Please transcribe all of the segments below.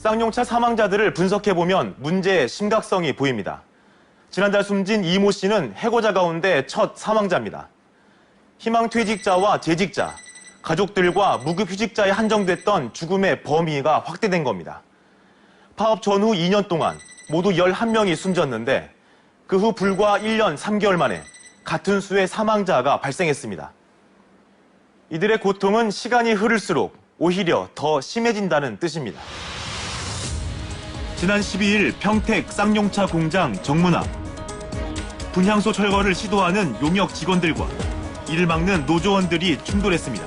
쌍용차 사망자들을 분석해보면 문제의 심각성이 보입니다. 지난달 숨진 이모 씨는 해고자 가운데 첫 사망자입니다. 희망퇴직자와 재직자, 가족들과 무급휴직자에 한정됐던 죽음의 범위가 확대된 겁니다. 파업 전후 2년 동안 모두 11명이 숨졌는데 그 후 불과 1년 3개월 만에 같은 수의 사망자가 발생했습니다. 이들의 고통은 시간이 흐를수록 오히려 더 심해진다는 뜻입니다. 지난 12일 평택 쌍용차 공장 정문 앞. 분향소 철거를 시도하는 용역 직원들과 이를 막는 노조원들이 충돌했습니다.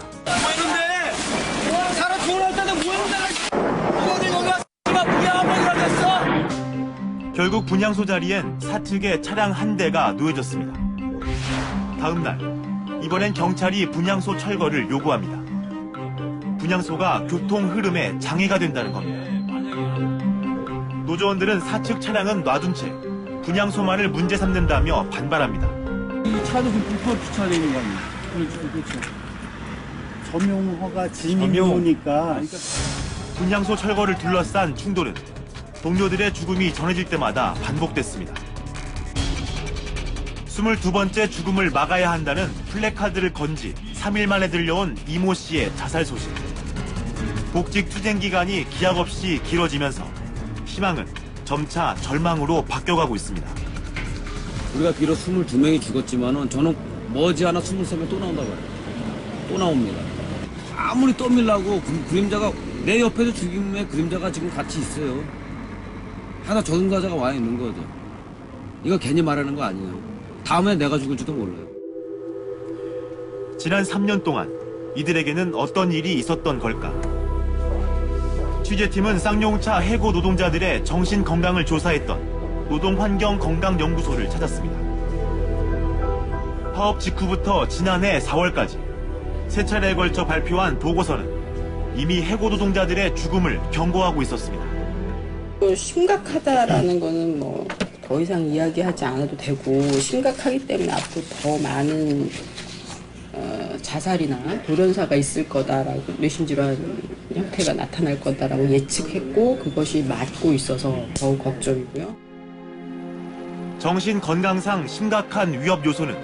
결국 분향소 자리엔 사측의 차량 한 대가 놓여졌습니다. 다음 날, 이번엔 경찰이 분향소 철거를 요구합니다. 분향소가 교통 흐름에 장애가 된다는 겁니다. 노조원들은 사측 차량은 놔둔 채 분향소만을 문제 삼는다며 반발합니다. 이 차도 불법 주차되는 거 아니에요? 그렇죠. 점용허가 진입로니까. 분향소 철거를 둘러싼 충돌은 동료들의 죽음이 전해질 때마다 반복됐습니다. 22번째 죽음을 막아야 한다는 플래카드를 건지 3일 만에 들려온 이모 씨의 자살 소식. 복직 투쟁 기간이 기약 없이 길어지면서 희망은 점차 절망으로 바뀌어가고 있습니다. 우리가 비록 22명이 죽었지만은 저는 머지않아 23명 또 나온다고 해요. 또 나옵니다. 아무리 떠밀라고 그림자가 내 옆에도 죽임의 그림자가 지금 같이 있어요. 하나 저승사자가 와 있는 거죠. 이거 괜히 말하는 거 아니에요. 다음에 내가 죽을지도 몰라요. 지난 3년 동안 이들에게는 어떤 일이 있었던 걸까? 취재팀은 쌍용차 해고 노동자들의 정신 건강을 조사했던 노동환경건강연구소를 찾았습니다. 파업 직후부터 지난해 4월까지 세 차례에 걸쳐 발표한 보고서는 이미 해고 노동자들의 죽음을 경고하고 있었습니다. 심각하다라는 거는 뭐 더 이상 이야기하지 않아도 되고, 심각하기 때문에 앞으로 더 많은 자살이나 돌연사가 있을 거다라고, 뇌심질환 형태가 나타날 거다라고 예측했고, 그것이 맞고 있어서 더욱 걱정이고요. 정신 건강상 심각한 위협 요소는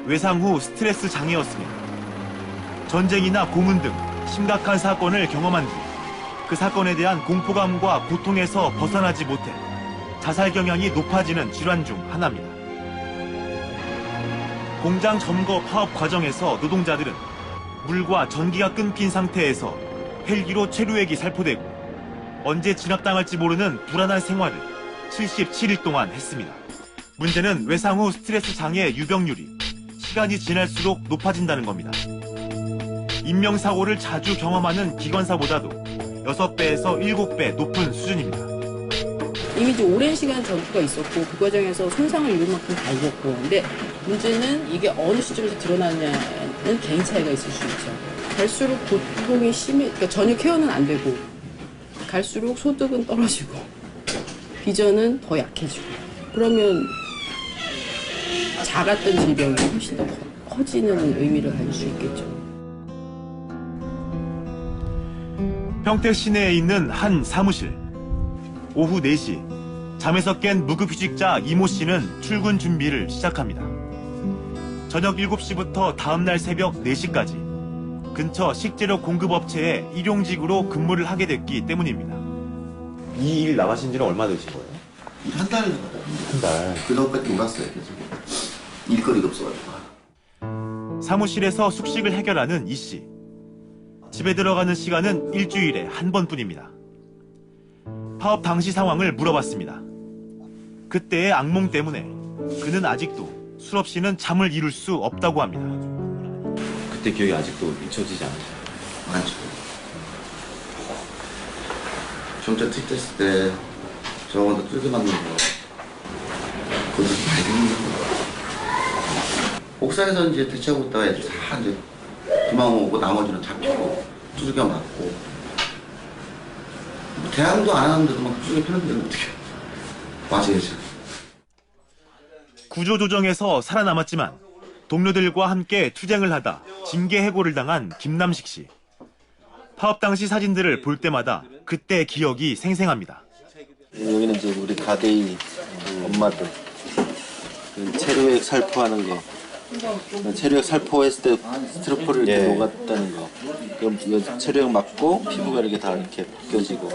외상 후 스트레스 장애였습니다. 전쟁이나 고문 등 심각한 사건을 경험한 뒤 그 사건에 대한 공포감과 고통에서 벗어나지 못해 자살 경향이 높아지는 질환 중 하나입니다. 공장 점거 파업 과정에서 노동자들은 물과 전기가 끊긴 상태에서 헬기로 체류액이 살포되고 언제 진압당할지 모르는 불안한 생활을 77일 동안 했습니다. 문제는 외상 후 스트레스 장애 유병률이 시간이 지날수록 높아진다는 겁니다. 인명사고를 자주 경험하는 기관사보다도 6배에서 7배 높은 수준입니다. 이미 이제 오랜 시간 전투가 있었고, 그 과정에서 손상을 입을 만큼 다 입었고, 근데 문제는 이게 어느 시점에서 드러나냐는 개인 차이가 있을 수 있죠. 갈수록 고통이 그러니까 전혀 케어는 안 되고, 갈수록 소득은 떨어지고, 비전은 더 약해지고, 그러면 작았던 질병이 훨씬 더 커지는 의미를 가질 수 있겠죠. 평택 시내에 있는 한 사무실. 오후 4시, 잠에서 깬 무급휴직자 이모 씨는 출근 준비를 시작합니다. 저녁 7시부터 다음날 새벽 4시까지 근처 식재료 공급업체에 일용직으로 근무를 하게 됐기 때문입니다. 이 일 나가신 지는 얼마 되신 거예요? 한 달 정도. 한 달. 그동안밖에 못 갔어요. 계속. 일거리가 없어가지고. 사무실에서 숙식을 해결하는 이 씨. 집에 들어가는 시간은 일주일에 한 번뿐입니다. 파업 당시 상황을 물어봤습니다. 그때의 악몽 때문에 그는 아직도 술 없이는 잠을 이룰 수 없다고 합니다. 그때 기억이 아직도 잊혀지지 않으세요? 많죠. 경찰 투입됐을 때 저거보다 뚫게 맞는 거. 그것도 많이 힘든 거. 옥상에서 이제 대치하고 있다가 애들 다 이제 도망오고 나머지는 잡히고 두들겨 맞고. 대항도 안 하는데도 막 두들겨 패는데 어떻게 맞아야죠. 구조조정에서 살아남았지만 동료들과 함께 투쟁을 하다 징계 해고를 당한 김남식 씨. 파업 당시 사진들을 볼 때마다 그때 기억이 생생합니다. 여기는 이제 우리 가데이 엄마들 체류액 살포하는 거, 체류액 살포했을 때 스티로폼을 이렇게 녹았다는 거, 그럼 체류액 맞고 피부가 이렇게 다 이렇게 벗겨지고.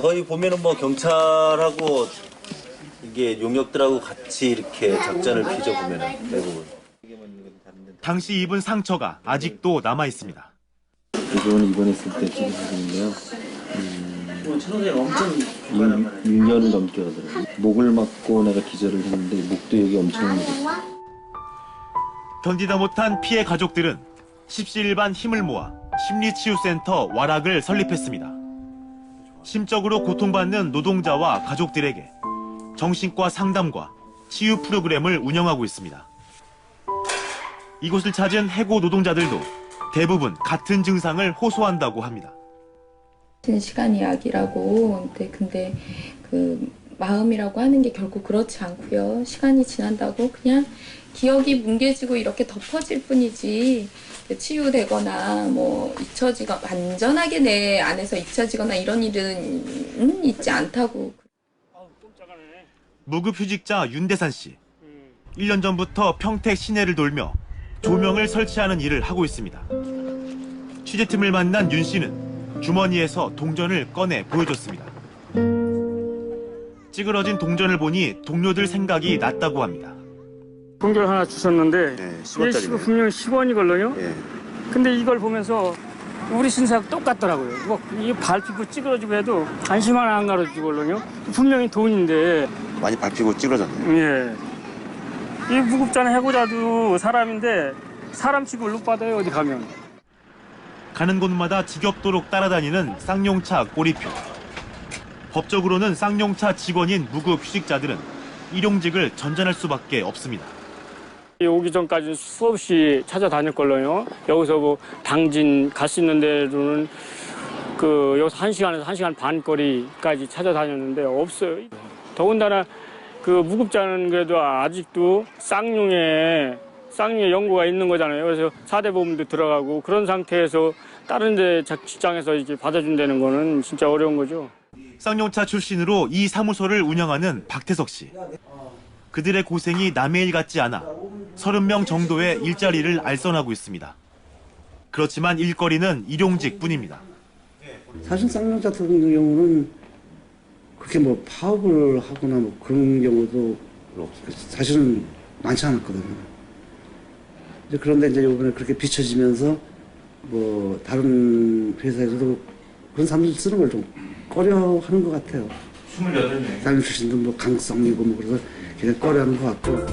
거기 보면은 뭐 경찰하고 이게 용역들하고 같이 이렇게 작전을 피죠, 보면은 대부분. 당시 입은 상처가 아직도 남아 있습니다. 이건 입원했을 때 찍은 사진인데요. 6년을 넘게 하더라고요. 목을 맞고 내가 기절을 했는데 목도 여기 엄청 물었어요. 견디다 못한 피해 가족들은 십시일반 힘을 모아 심리치유센터 와락을 설립했습니다. 심적으로 고통받는 노동자와 가족들에게 정신과 상담과 치유 프로그램을 운영하고 있습니다. 이곳을 찾은 해고 노동자들도 대부분 같은 증상을 호소한다고 합니다. 시간 이야기라고. 근데 그 마음이라고 하는 게 결국 그렇지 않고요. 시간이 지난다고 그냥 기억이 뭉개지고 이렇게 덮어질 뿐이지 치유되거나 뭐 잊혀지거나 완전하게 내 안에서 잊혀지거나 이런 일은 있지 않다고. 무급휴직자 윤대산 씨. 1년 전부터 평택 시내를 돌며 조명을 설치하는 일을 하고 있습니다. 취재팀을 만난 윤 씨는 주머니에서 동전을 꺼내 보여줬습니다. 찌그러진 동전을 보니 동료들 생각이 났다고 합니다. 동전 하나 주셨는데 네, 이게 분명히 10원이걸로요. 예. 근데 이걸 보면서 우리 신사하고 똑같더라고요. 뭐 이 밟히고 찌그러지고 해도 안심 하나 안 가르치걸로요. 분명히 돈인데. 많이 밟히고 찌그러졌네요. 예. 이 무급자는 해고자도 사람인데 사람 취급을 못 받아요, 어디 가면. 가는 곳마다 지겹도록 따라다니는 쌍용차 꼬리표. 법적으로는 쌍용차 직원인 무급휴직자들은 일용직을 전전할 수밖에 없습니다. 오기 전까지는 수없이 찾아다녔걸로요. 여기서 뭐 당진 갈 수 있는 데로는 여기서 1시간에서 1시간 반 거리까지 찾아다녔는데 없어요. 더군다나 무급자는 그래도 아직도 쌍용에 연구가 있는 거잖아요. 그래서 4대 보험도 들어가고 그런 상태에서 다른 데 직장에서 이렇게 받아준다는 거는 진짜 어려운 거죠. 쌍용차 출신으로 이 사무소를 운영하는 박태석 씨. 그들의 고생이 남의 일 같지 않아 30명 정도의 일자리를 알선하고 있습니다. 그렇지만 일거리는 일용직뿐입니다. 사실 쌍용차 같은 경우는 그렇게 뭐 파업을 하거나 뭐 그런 경우도 사실은 많지 않았거든요. 그런데 이제 이번에 그렇게 비춰지면서 뭐 다른 회사에서도 그런 사람들 쓰는 걸 좀 꺼려하는 것 같아요. 28명. 쌍용 출신도 뭐 강성이고 뭐 그래서 그냥 꺼려하는 것 같고.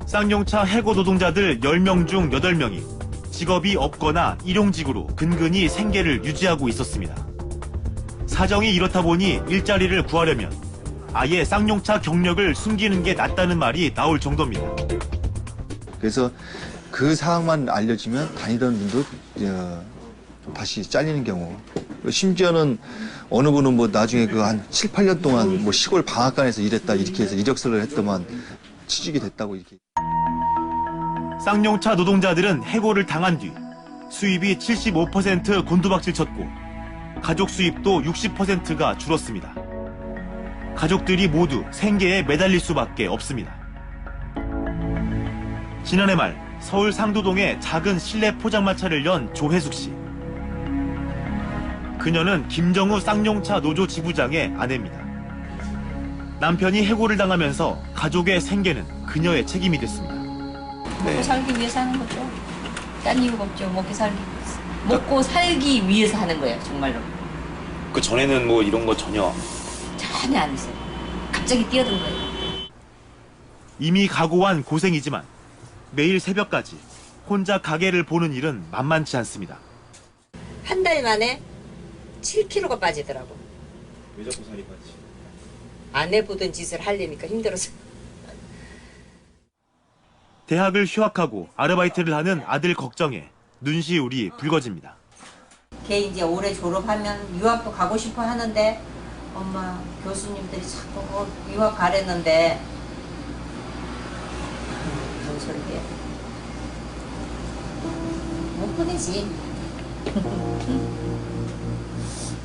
쌍용차 해고 노동자들 10명 중 8명이 직업이 없거나 일용직으로 근근히 생계를 유지하고 있었습니다. 사정이 이렇다 보니 일자리를 구하려면 아예 쌍용차 경력을 숨기는 게 낫다는 말이 나올 정도입니다. 그래서 그 사항만 알려지면 다니던 분도 다시 잘리는 경우. 심지어는 어느 분은 뭐 나중에 한 7, 8년 동안 뭐 시골 방앗간에서 일했다 이렇게 해서 이력서를 했더만 취직이 됐다고 이렇게. 쌍용차 노동자들은 해고를 당한 뒤 수입이 75% 곤두박질 쳤고 가족 수입도 60%가 줄었습니다. 가족들이 모두 생계에 매달릴 수밖에 없습니다. 지난해 말 서울 상도동에 작은 실내 포장마차를 연 조혜숙 씨. 그녀는 김정우 쌍용차 노조 지부장의 아내입니다. 남편이 해고를 당하면서 가족의 생계는 그녀의 책임이 됐습니다. 먹고 살기 위해서 하는 거죠. 딴 이유가 없죠. 먹고 살기 위해서 하는 거예요, 정말로. 그 전에는 뭐 이런 거 전혀 안 했어요. 갑자기 뛰어든 거예요. 이미 각오한 고생이지만 매일 새벽까지 혼자 가게를 보는 일은 만만치 않습니다. 한 달 만에 7kg가 빠지더라고. 왜 자꾸 살이 빠지? 안 해보던 짓을 하려니까 힘들어서. 대학을 휴학하고 아르바이트를 하는 아들 걱정에 눈시울이 붉어집니다. 걔 이제 올해 졸업하면 유학도 가고 싶어 하는데 엄마 교수님들이 자꾸 유학 가랬는데 무슨 소리 해. 뿐이지.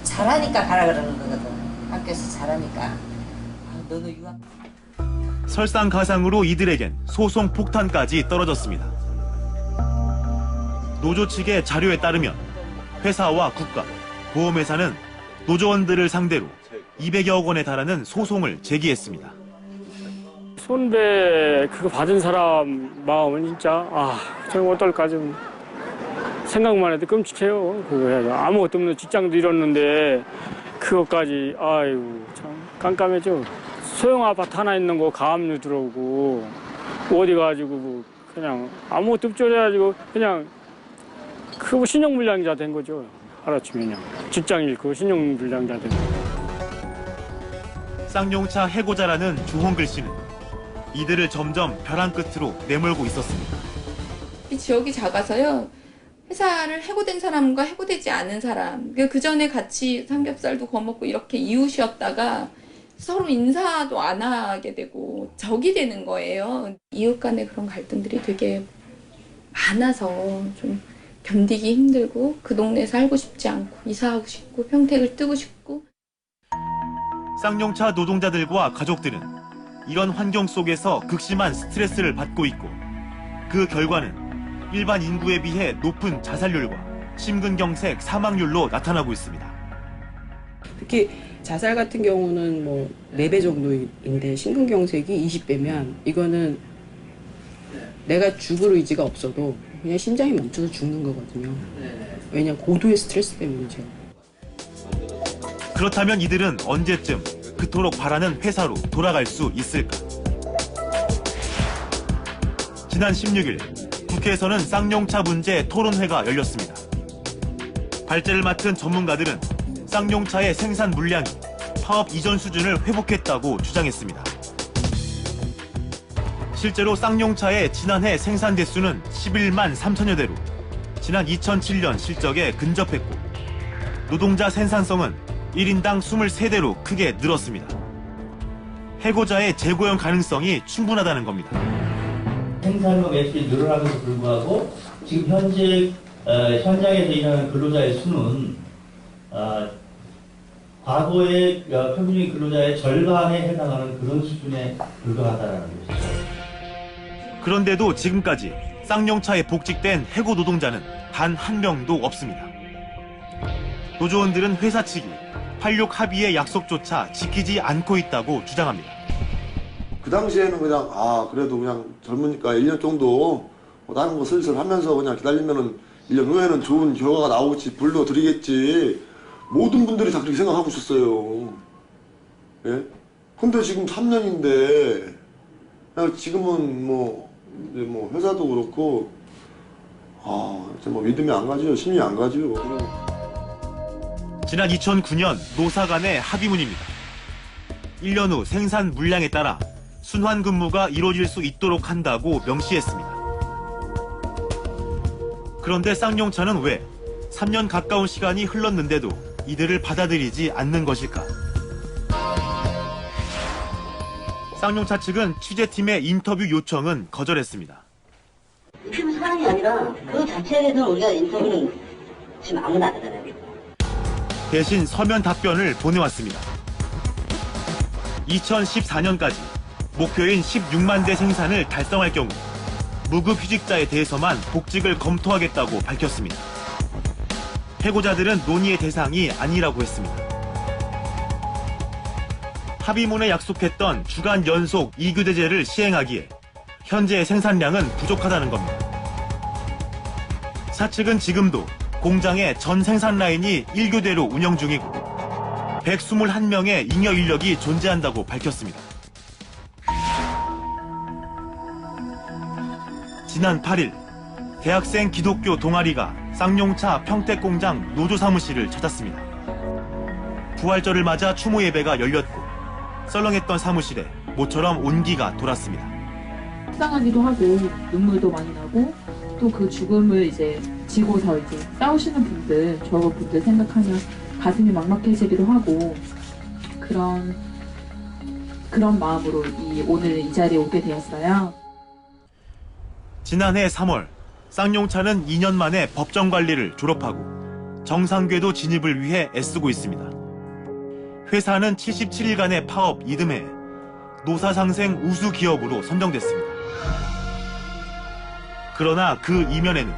잘하니까 가라 그러는 거거든. 학교에서 잘하니까. 아, 너는 유학. 설상가상으로 이들에겐 소송 폭탄까지 떨어졌습니다. 노조 측의 자료에 따르면 회사와 국가, 보험회사는 노조원들을 상대로 200여 원에 달하는 소송을 제기했습니다. 손배 그거 받은 사람 마음은 진짜 정말 어떨까 좀 생각만 해도 끔찍해요. 그거 해서 아무것도 없는 직장도 잃었는데 그것까지 아이고 참 깜깜해져. 소형 아파트 하나 있는 거 가압류 들어오고 어디 가지고 뭐 그냥 아무것도 없죠 해가지고 그냥 그 신용불량자 된 거죠. 하루아침에 그냥 직장 잃고 신용불량자 된 거. 쌍용차 해고자라는 주홍글 씨는 이들을 점점 벼랑 끝으로 내몰고 있었습니다. 이 지역이 작아서요. 회사를 해고된 사람과 해고되지 않은 사람, 그 전에 같이 삼겹살도 거먹고 이렇게 이웃이었다가 서로 인사도 안 하게 되고 적이 되는 거예요. 이웃 간의 그런 갈등들이 되게 많아서 좀 견디기 힘들고 그 동네에 살고 싶지 않고 이사하고 싶고 평택을 뜨고 싶고. 쌍용차 노동자들과 가족들은 이런 환경 속에서 극심한 스트레스를 받고 있고 그 결과는 일반 인구에 비해 높은 자살률과 심근경색 사망률로 나타나고 있습니다. 특히 자살 같은 경우는 뭐 4배 정도인데 심근경색이 20배면 이거는 내가 죽을 의지가 없어도 그냥 심장이 멈춰서 죽는 거거든요. 왜냐면 고도의 스트레스 때문이죠. 그렇다면 이들은 언제쯤 그토록 바라는 회사로 돌아갈 수 있을까? 지난 16일 국회에서는 쌍용차 문제 토론회가 열렸습니다. 발제를 맡은 전문가들은 쌍용차의 생산 물량이 파업 이전 수준을 회복했다고 주장했습니다. 실제로 쌍용차의 지난해 생산 대수는 11만 3천여 대로 지난 2007년 실적에 근접했고 노동자 생산성은 1인당 23대로 크게 늘었습니다. 해고자의 재고용 가능성이 충분하다는 겁니다. 생산과 매출이 늘어남에도 불구하고 지금 현재 현장에서 일하는 근로자의 수는 과거의 평균적인 근로자의 절반에 해당하는 그런 수준에 불과하다는 것이죠. 그런데도 지금까지 쌍용차에 복직된 해고 노동자는 단 한 명도 없습니다. 노조원들은 회사 측이 86 합의의 약속조차 지키지 않고 있다고 주장합니다. 그 당시에는 그냥 그래도 그냥 젊으니까 1년 정도 다른 거 슬슬 하면서 그냥 기다리면은 1년 후에는 좋은 결과가 나오겠지, 불러드리겠지. 모든 분들이 다 그렇게 생각하고 있었어요. 예? 근데 지금 3년인데 지금은 이제 회사도 그렇고 이제 믿음이 안 가지요. 신이 안 가지요. 지난 2009년 노사 간의 합의문입니다. 1년 후 생산 물량에 따라 순환 근무가 이루어질 수 있도록 한다고 명시했습니다. 그런데 쌍용차는 왜 3년 가까운 시간이 흘렀는데도 이들을 받아들이지 않는 것일까? 쌍용차 측은 취재팀의 인터뷰 요청은 거절했습니다. 피부 사항이 아니라 그 자체에 대해서는 우리가 인터뷰는 지금 아무나 안 하잖아요. 대신 서면 답변을 보내왔습니다. 2014년까지 목표인 16만 대 생산을 달성할 경우 무급휴직자에 대해서만 복직을 검토하겠다고 밝혔습니다. 해고자들은 논의의 대상이 아니라고 했습니다. 합의문에 약속했던 주간 연속 2교대제를 시행하기에 현재의 생산량은 부족하다는 겁니다. 사측은 지금도 공장의 전 생산 라인이 1교대로 운영 중이고 121명의 잉여 인력이 존재한다고 밝혔습니다. 지난 8일 대학생 기독교 동아리가 쌍용차 평택공장 노조 사무실을 찾았습니다. 부활절을 맞아 추모 예배가 열렸고 썰렁했던 사무실에 모처럼 온기가 돌았습니다. 속상하기도 하고 눈물도 많이 나고 또 그 죽음을 이제 지고서 이제 싸우시는 분들, 저분들 생각하면 가슴이 막막해지기도 하고 그런 마음으로 오늘 이 자리에 오게 되었어요. 지난해 3월 쌍용차는 2년 만에 법정 관리를 졸업하고 정상궤도 진입을 위해 애쓰고 있습니다. 회사는 77일간의 파업 이듬해 노사상생 우수 기업으로 선정됐습니다. 그러나 그 이면에는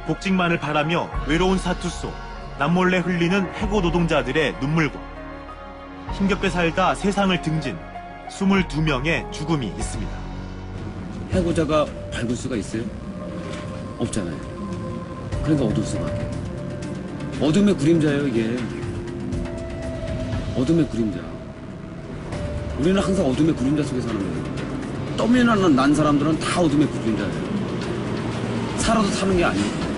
복직만을 바라며 외로운 사투 속 남몰래 흘리는 해고 노동자들의 눈물과 힘겹게 살다 세상을 등진 22명의 죽음이 있습니다. 해고자가 밝을 수가 있어요? 없잖아요. 그러니까 어두울 수밖에. 어둠의 그림자예요, 이게. 어둠의 그림자. 우리는 항상 어둠의 그림자 속에 사는 거예요. 떠밀어난 난 사람들은 다 어둠의 그림자예요. 살아도 사는 게 아니에요.